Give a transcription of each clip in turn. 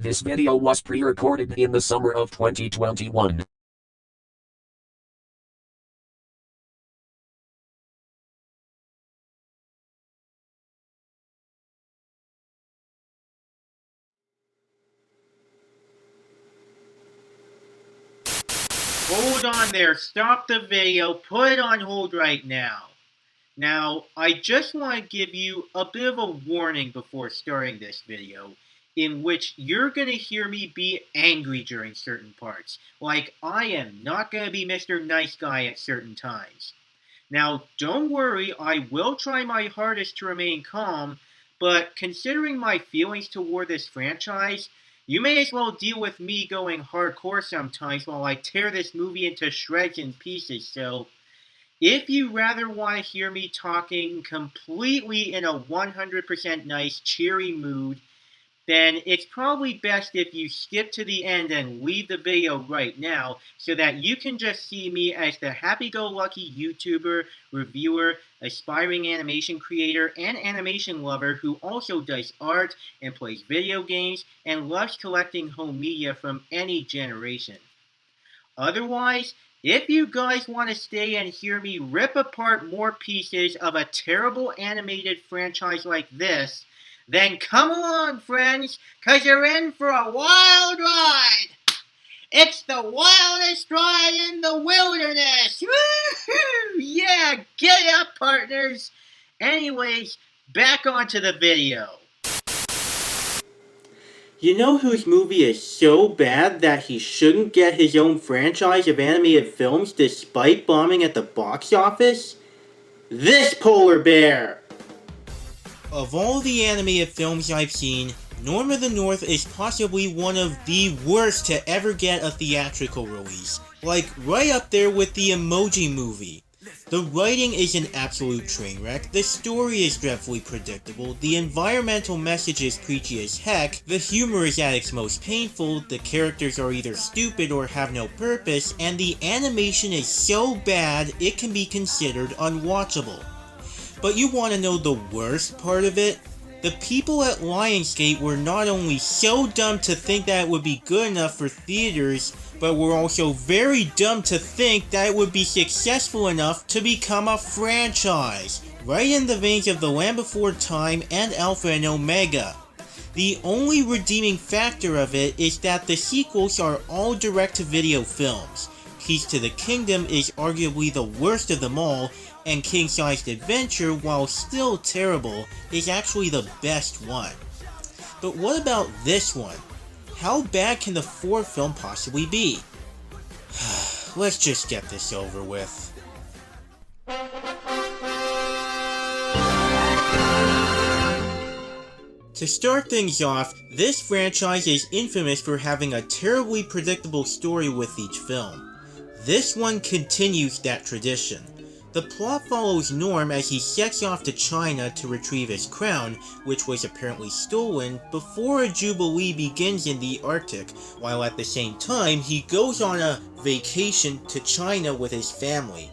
This video was pre-recorded in the summer of 2021. Hold on there, stop the video, put it on hold right now. Now, I just want to give you a bit of a warning before starting this video, in which you're going to hear me be angry during certain parts. Like, I am not going to be Mr. Nice Guy at certain times. Now, don't worry, I will try my hardest to remain calm, but considering my feelings toward this franchise, you may as well deal with me going hardcore sometimes while I tear this movie into shreds and pieces, so if you rather want to hear me talking completely in a 100% nice, cheery mood, then it's probably best if you skip to the end and leave the video right now so that you can just see me as the happy-go-lucky YouTuber, reviewer, aspiring animation creator, and animation lover who also does art and plays video games and loves collecting home media from any generation. Otherwise, if you guys want to stay and hear me rip apart more pieces of a terrible animated franchise like this, then come along, friends, because you're in for a wild ride! It's the wildest ride in the wilderness! Woo-hoo! Yeah, get up, partners! Anyways, back onto the video. You know whose movie is so bad that he shouldn't get his own franchise of animated films despite bombing at the box office? This polar bear! Of all the animated films I've seen, Norm of the North is possibly one of the worst to ever get a theatrical release. Like, right up there with the Emoji Movie. The writing is an absolute train wreck, the story is dreadfully predictable, the environmental message is preachy as heck, the humor is at its most painful, the characters are either stupid or have no purpose, and the animation is so bad it can be considered unwatchable. But you want to know the worst part of it? The people at Lionsgate were not only so dumb to think that it would be good enough for theaters, but were also very dumb to think that it would be successful enough to become a franchise, right in the veins of The Land Before Time and Alpha and Omega. The only redeeming factor of it is that the sequels are all direct-to-video films. Keys to the Kingdom is arguably the worst of them all, and King-Sized Adventure, while still terrible, is actually the best one. But what about this one? How bad can the fourth film possibly be? Let's just get this over with. To start things off, this franchise is infamous for having a terribly predictable story with each film. This one continues that tradition. The plot follows Norm as he sets off to China to retrieve his crown, which was apparently stolen, before a jubilee begins in the Arctic, while at the same time he goes on a vacation to China with his family.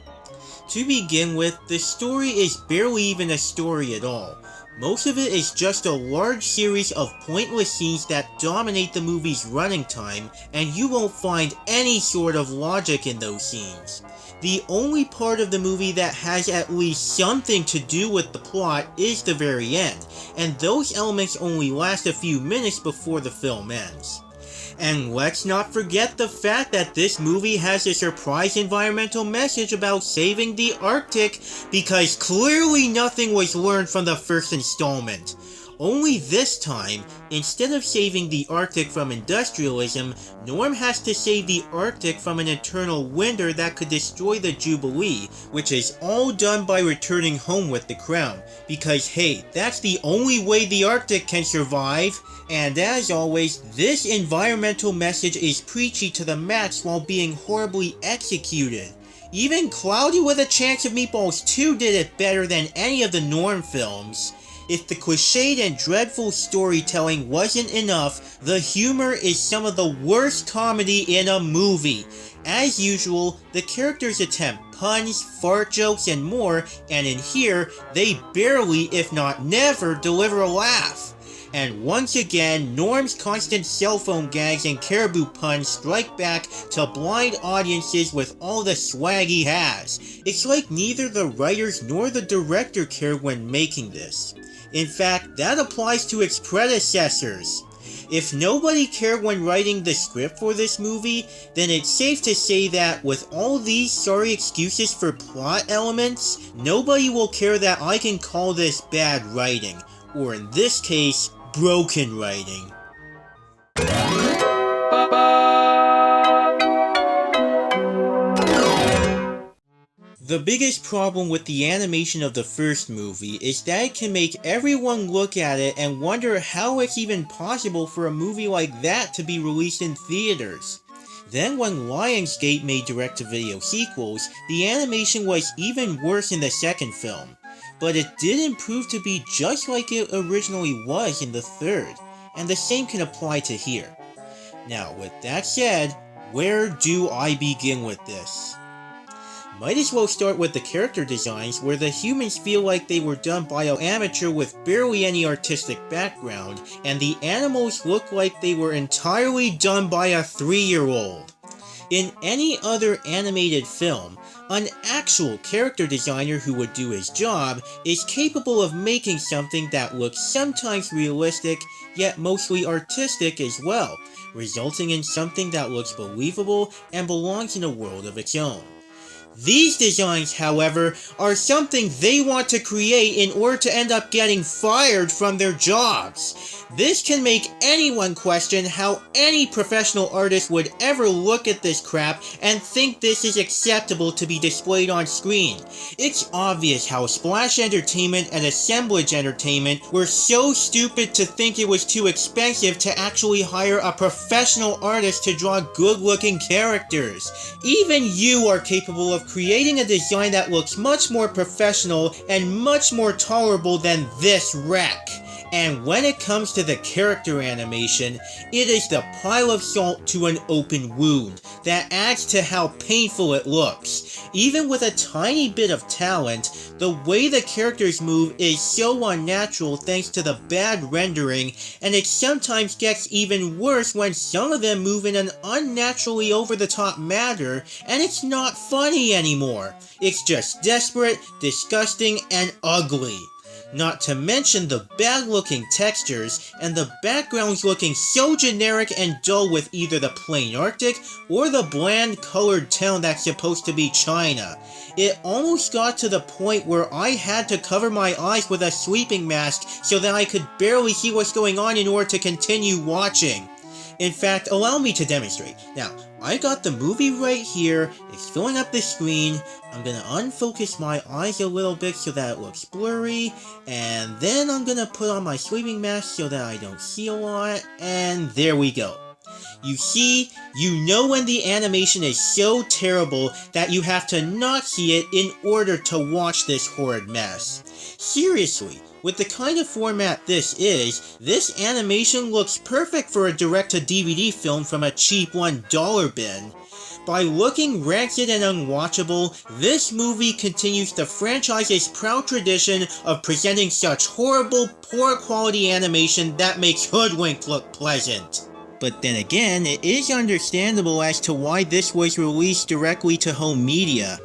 To begin with, the story is barely even a story at all. Most of it is just a large series of pointless scenes that dominate the movie's running time, and you won't find any sort of logic in those scenes. The only part of the movie that has at least something to do with the plot is the very end, and those elements only last a few minutes before the film ends. And let's not forget the fact that this movie has a surprise environmental message about saving the Arctic, because clearly nothing was learned from the first installment. Only this time, instead of saving the Arctic from industrialism, Norm has to save the Arctic from an eternal winter that could destroy the Jubilee, which is all done by returning home with the crown, because hey, that's the only way the Arctic can survive. And as always, this environmental message is preachy to the max while being horribly executed. Even Cloudy with a Chance of Meatballs 2 did it better than any of the Norm films. If the cliched and dreadful storytelling wasn't enough, the humor is some of the worst comedy in a movie. As usual, the characters attempt puns, fart jokes, and more, and in here, they barely, if not never, deliver a laugh. And once again, Norm's constant cell phone gags and caribou puns strike back to blind audiences with all the swag he has. It's like neither the writers nor the director cared when making this. In fact, that applies to its predecessors. If nobody cared when writing the script for this movie, then it's safe to say that with all these sorry excuses for plot elements, nobody will care that I can call this bad writing, or in this case, broken writing. The biggest problem with the animation of the first movie is that it can make everyone look at it and wonder how it's even possible for a movie like that to be released in theaters. Then when Lionsgate made direct-to-video sequels, the animation was even worse in the second film. But it did improve to be just like it originally was in the third, and the same can apply to here. Now with that said, where do I begin with this? Might as well start with the character designs, where the humans feel like they were done by an amateur with barely any artistic background, and the animals look like they were entirely done by a 3-year-old. In any other animated film, an actual character designer who would do his job is capable of making something that looks sometimes realistic, yet mostly artistic as well, resulting in something that looks believable and belongs in a world of its own. These designs, however, are something they want to create in order to end up getting fired from their jobs. This can make anyone question how any professional artist would ever look at this crap and think this is acceptable to be displayed on screen. It's obvious how Splash Entertainment and Assemblage Entertainment were so stupid to think it was too expensive to actually hire a professional artist to draw good-looking characters. Even you are capable of creating a design that looks much more professional and much more tolerable than this wreck. And when it comes to the character animation, it is the pile of salt to an open wound that adds to how painful it looks. Even with a tiny bit of talent, the way the characters move is so unnatural thanks to the bad rendering, and it sometimes gets even worse when some of them move in an unnaturally over-the-top manner, and it's not funny anymore. It's just desperate, disgusting, and ugly. Not to mention the bad-looking textures, and the backgrounds looking so generic and dull with either the plain Arctic or the bland-colored town that's supposed to be China. It almost got to the point where I had to cover my eyes with a sleeping mask so that I could barely see what's going on in order to continue watching. In fact, allow me to demonstrate. Now, I got the movie right here, it's filling up the screen. I'm gonna unfocus my eyes a little bit so that it looks blurry, and then I'm gonna put on my sleeping mask so that I don't see a lot, and there we go. You see, you know when the animation is so terrible that you have to not see it in order to watch this horrid mess. Seriously, with the kind of format this is, this animation looks perfect for a direct-to-DVD film from a cheap $1 bin. By looking rancid and unwatchable, this movie continues the franchise's proud tradition of presenting such horrible, poor-quality animation that makes Hoodwinked look pleasant. But then again, it is understandable as to why this was released directly to home media.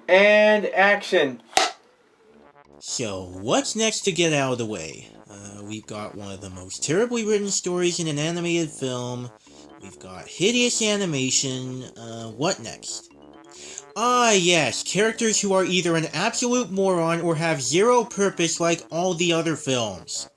And action! So, what's next to get out of the way? We've got one of the most terribly written stories in an animated film. We've got hideous animation. What next? Ah yes, characters who are either an absolute moron or have zero purpose like all the other films.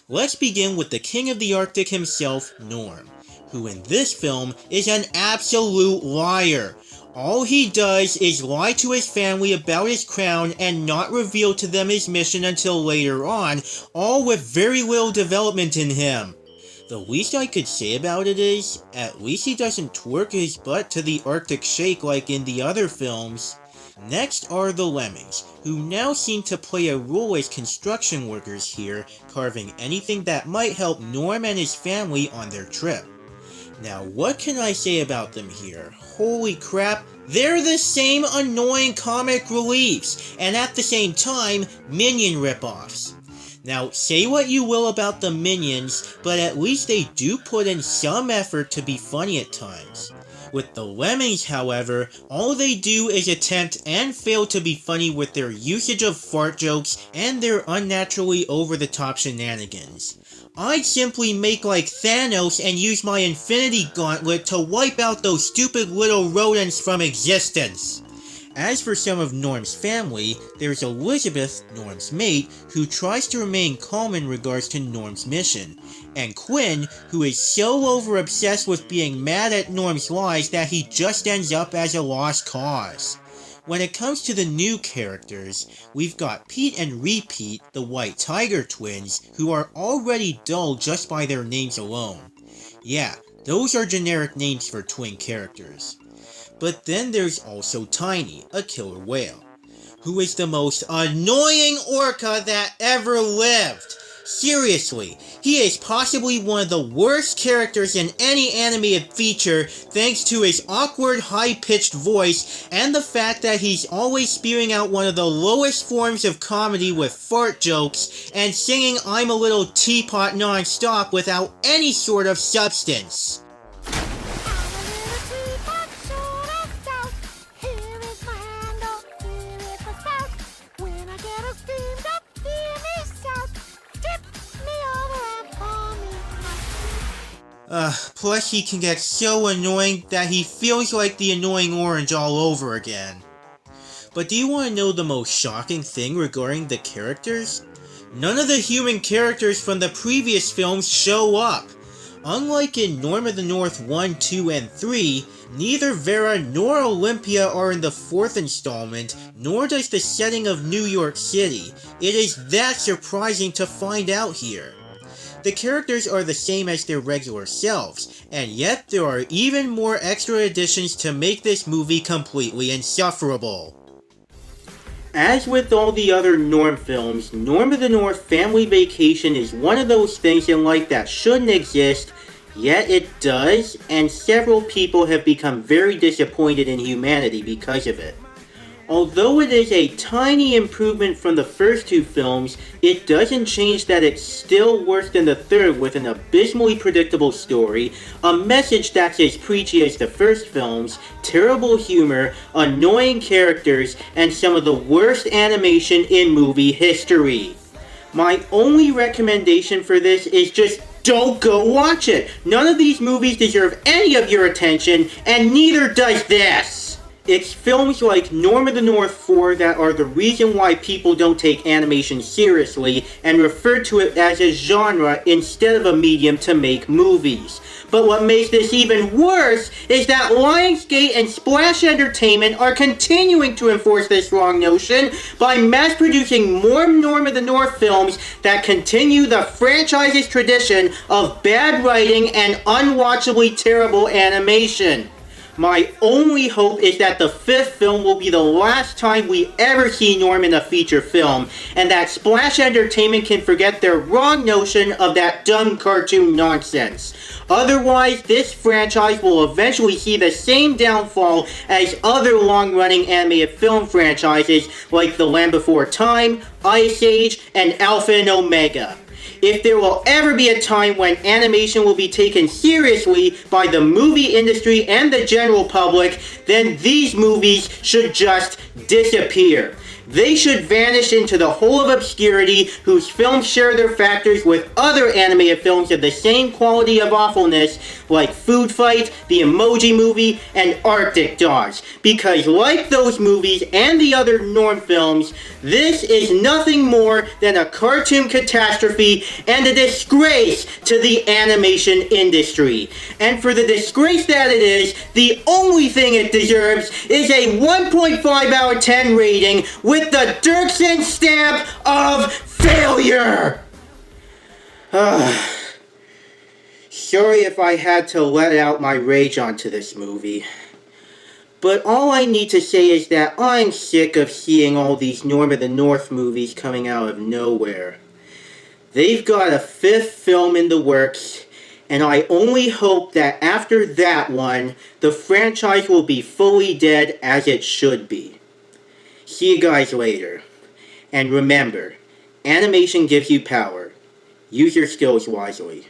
Let's begin with the King of the Arctic himself, Norm, who in this film is an absolute liar. All he does is lie to his family about his crown and not reveal to them his mission until later on, all with very little development in him. The least I could say about it is, at least he doesn't twerk his butt to the Arctic Shake like in the other films. Next are the Lemmings, who now seem to play a role as construction workers here, carving anything that might help Norm and his family on their trip. Now what can I say about them here? Holy crap, they're the same annoying comic reliefs, and at the same time, Minion ripoffs. Now, say what you will about the Minions, but at least they do put in some effort to be funny at times. With the Lemmings, however, all they do is attempt and fail to be funny with their usage of fart jokes and their unnaturally over-the-top shenanigans. I'd simply make like Thanos and use my Infinity Gauntlet to wipe out those stupid little rodents from existence. As for some of Norm's family, there's Elizabeth, Norm's mate, who tries to remain calm in regards to Norm's mission, and Quinn, who is so over-obsessed with being mad at Norm's lies that he just ends up as a lost cause. When it comes to the new characters, we've got Pete and Repeat, the White Tiger twins, who are already dull just by their names alone. Yeah, those are generic names for twin characters. But then there's also Tiny, a killer whale, who is the most annoying orca that ever lived. Seriously, he is possibly one of the worst characters in any animated feature thanks to his awkward high-pitched voice and the fact that he's always spewing out one of the lowest forms of comedy with fart jokes and singing I'm a Little Teapot non-stop without any sort of substance. Plus he can get so annoying that he feels like the annoying orange all over again. But do you want to know the most shocking thing regarding the characters? None of the human characters from the previous films show up. Unlike in Norm of the North 1, 2, and 3, neither Vera nor Olympia are in the 4th installment, nor does the setting of New York City. It is that surprising to find out here. The characters are the same as their regular selves, and yet there are even more extra additions to make this movie completely insufferable. As with all the other Norm films, Norm of the North Family Vacation is one of those things in life that shouldn't exist, yet it does, and several people have become very disappointed in humanity because of it. Although it is a tiny improvement from the first two films, it doesn't change that it's still worse than the third with an abysmally predictable story, a message that's as preachy as the first films, terrible humor, annoying characters, and some of the worst animation in movie history. My only recommendation for this is just don't go watch it! None of these movies deserve any of your attention, and neither does this! It's films like Norm of the North 4 that are the reason why people don't take animation seriously and refer to it as a genre instead of a medium to make movies. But what makes this even worse is that Lionsgate and Splash Entertainment are continuing to enforce this wrong notion by mass-producing more Norm of the North films that continue the franchise's tradition of bad writing and unwatchably terrible animation. My only hope is that the 5th film will be the last time we ever see Norm in a feature film, and that Splash Entertainment can forget their wrong notion of that dumb cartoon nonsense. Otherwise, this franchise will eventually see the same downfall as other long-running animated film franchises like The Land Before Time, Ice Age, and Alpha and Omega. If there will ever be a time when animation will be taken seriously by the movie industry and the general public, then these movies should just disappear. They should vanish into the hole of obscurity whose films share their factors with other animated films of the same quality of awfulness like Food Fight, The Emoji Movie, and Arctic Dogs. Because like those movies and the other Norm films, this is nothing more than a cartoon catastrophe and a disgrace to the animation industry. And for the disgrace that it is, the only thing it deserves is a 1.5 out of 10 rating with the Dirksen stamp of failure! Sorry if I had to let out my rage onto this movie. But all I need to say is that I'm sick of seeing all these Norm of the North movies coming out of nowhere. They've got a 5th film in the works, and I only hope that after that one, the franchise will be fully dead as it should be. See you guys later. And remember, Animation gives you power. Use your skills wisely.